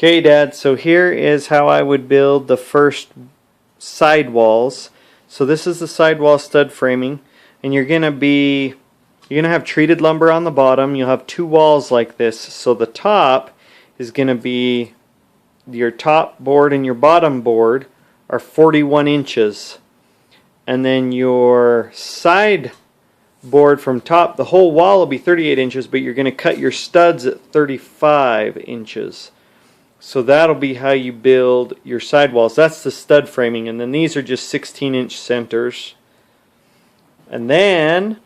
Okay, Dad, so here is how I would build the first side walls. So this is the sidewall stud framing, and you're gonna have treated lumber on the bottom. You'll have two walls like this. So the top is gonna be, your top board and your bottom board are 41 inches. And then your side board from top, the whole wall will be 38 inches, but you're gonna cut your studs at 35 inches. So that'll be how you build your sidewalls. That's the stud framing, and then these are just 16-inch centers. And then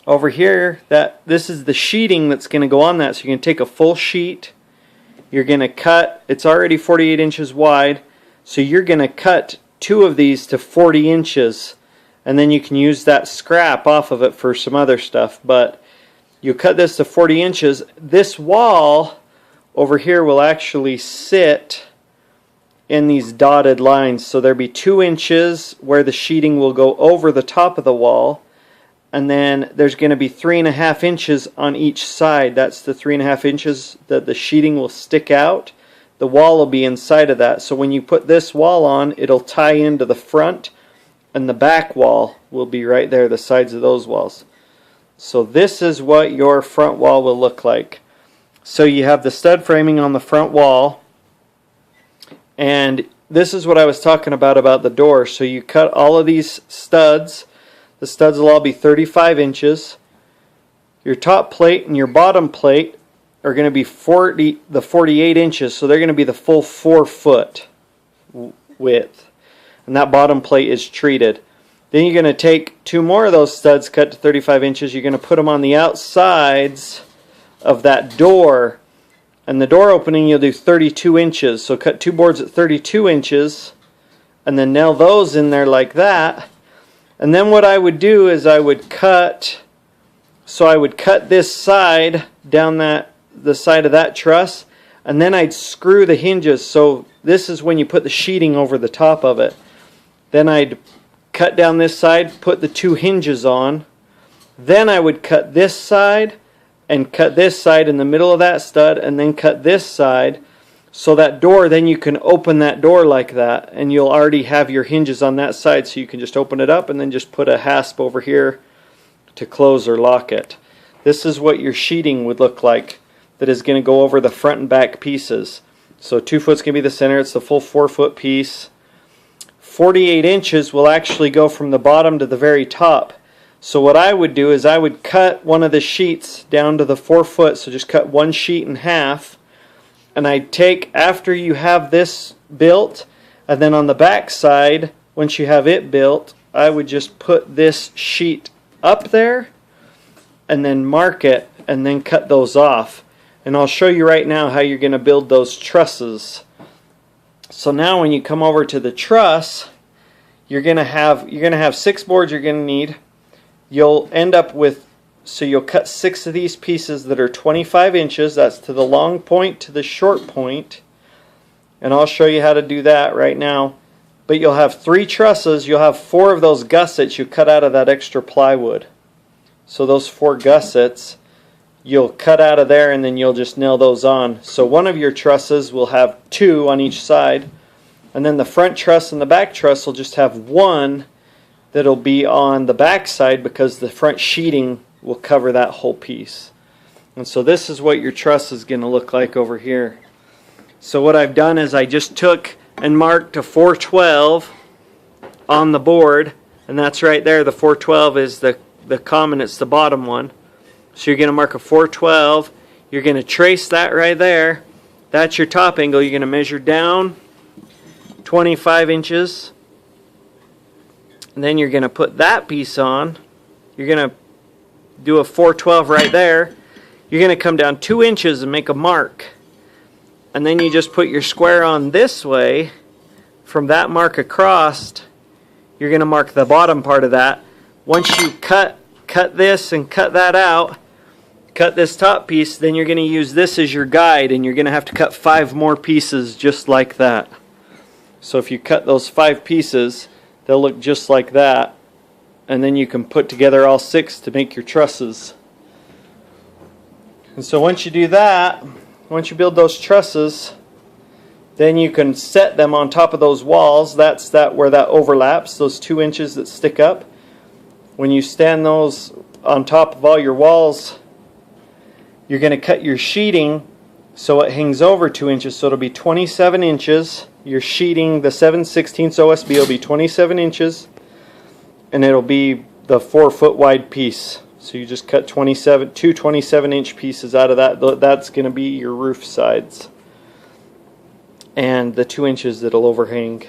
over here, this is the sheeting that's going to go on that. So you're going to take a full sheet. You're going to cut. It's already 48 inches wide, so you're going to cut two of these to 40 inches, and then you can use that scrap off of it for some other stuff. But you cut this to 40 inches. This wall over here will actually sit in these dotted lines. So there'll be 2 inches where the sheeting will go over the top of the wall, and then there's going to be 3.5 inches on each side. That's the 3.5 inches that the sheeting will stick out. The wall will be inside of that. So when you put this wall on, it'll tie into the front, and the back wall will be right there, the sides of those walls. So this is what your front wall will look like. So you have the stud framing on the front wall, and this is what I was talking about the door. So you cut all of these studs. The studs will all be 35 inches. Your top plate and your bottom plate are going to be 48 inches, so they're going to be the full 4 foot width. And that bottom plate is treated. Then you're going to take 2 more of those studs cut to 35 inches. You're going to put them on the outsides of that door, and the door opening you'll do 32 inches. So cut 2 boards at 32 inches and then nail those in there like that. And then what I would do is I would cut this side down the side of that truss, and then I'd screw the hinges. So this is when you put the sheeting over the top of it. Then I'd cut down this side, put the 2 hinges on. Then I would cut this side and cut this side in the middle of that stud, and then cut this side. So that door, then you can open that door like that, and you'll already have your hinges on that side, so you can just open it up and then just put a hasp over here to close or lock it. This is what your sheeting would look like that is going to go over the front and back pieces. So 2 foot's going to be the center. It's the full 4 foot piece. 48 inches will actually go from the bottom to the very top. So what I would do is I would cut one of the sheets down to the 4 foot, so just cut one sheet in half, and I'd take, after you have this built, and then on the back side, once you have it built, I would just put this sheet up there, and then mark it, and then cut those off. And I'll show you right now how you're going to build those trusses. So now when you come over to the truss, you're going to have 6 boards you're going to need. You'll end up with, so you'll cut 6 of these pieces that are 25 inches. That's to the long point to the short point. And I'll show you how to do that right now. But you'll have 3 trusses. You'll have 4 of those gussets you cut out of that extra plywood. So those 4 gussets you'll cut out of there, and then you'll just nail those on. So one of your trusses will have 2 on each side. And then the front truss and the back truss will just have 1 that'll be on the back side, because the front sheeting will cover that whole piece. And so this is what your truss is going to look like over here. So what I've done is I just took and marked a 412 on the board, and that's right there. The 412 is the common, it's the bottom one. So you're going to mark a 412. You're going to trace that right there. That's your top angle. You're going to measure down 25 inches. And then you're going to put that piece on. You're going to do a 412 right there. You're going to come down 2 inches and make a mark. And then you just put your square on this way. From that mark across, you're going to mark the bottom part of that. Once you cut this and cut that out, cut this top piece, then you're going to use this as your guide, and you're going to have to cut 5 more pieces just like that. So if you cut those 5 pieces, they'll look just like that, and then you can put together all 6 to make your trusses. And so once you do that, once you build those trusses, Then you can set them on top of those walls. That's where that overlaps, those 2 inches that stick up. When you stand those on top of all your walls, you're going to cut your sheeting so it hangs over 2 inches, so it'll be 27 inches. Your sheeting, the 7/16 OSB, will be 27 inches, and it'll be the 4-foot wide piece. So you just cut 2 27-inch pieces out of that. That's going to be your roof sides, and the 2 inches that'll overhang.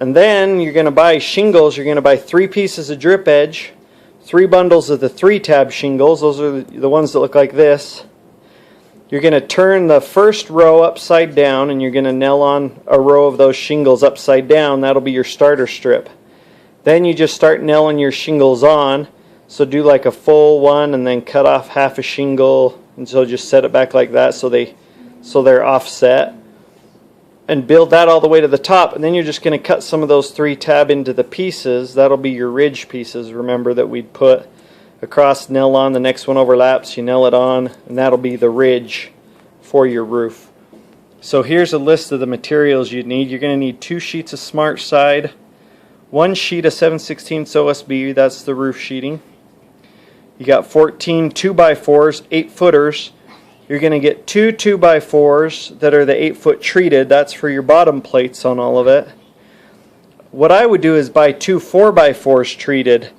And then you're going to buy shingles. You're going to buy 3 pieces of drip edge, 3 bundles of the 3-tab shingles. Those are the ones that look like this. You're going to turn the first row upside down, and you're going to nail on a row of those shingles upside down. That'll be your starter strip. Then you just start nailing your shingles on. So do like a full one and then cut off half a shingle, and so just set it back like that so they're offset. And build that all the way to the top, and then you're just going to cut some of those 3-tab into the pieces. That'll be your ridge pieces, remember, that we'd put across, nail on, the next one overlaps, you nail it on, and that'll be the ridge for your roof. So here's a list of the materials you'd need. You're going to need 2 sheets of SmartSide, 1 sheet of 7/16 OSB, that's the roof sheeting. You got 14 2x4s, 8-footers. You're going to get 2 2x4s that are the 8-foot treated. That's for your bottom plates on all of it. What I would do is buy 2 4x4s treated.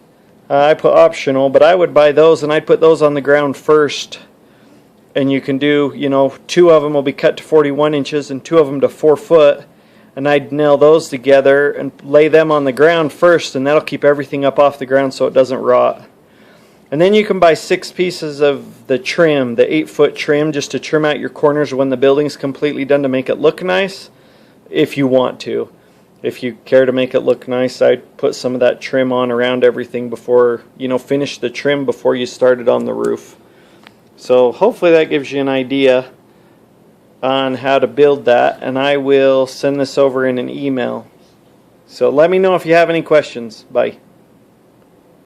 I put optional, but I would buy those, and I'd put those on the ground first. And you can do, 2 of them will be cut to 41 inches and 2 of them to 4 foot. And I'd nail those together and lay them on the ground first, and that'll keep everything up off the ground so it doesn't rot. And then you can buy 6 pieces of the trim, the 8-foot trim, just to trim out your corners when the building's completely done to make it look nice, if you want to. If you care to make it look nice, I'd put some of that trim on around everything before, finish the trim before you start it on the roof. So hopefully that gives you an idea on how to build that, and I will send this over in an email. So let me know if you have any questions. Bye.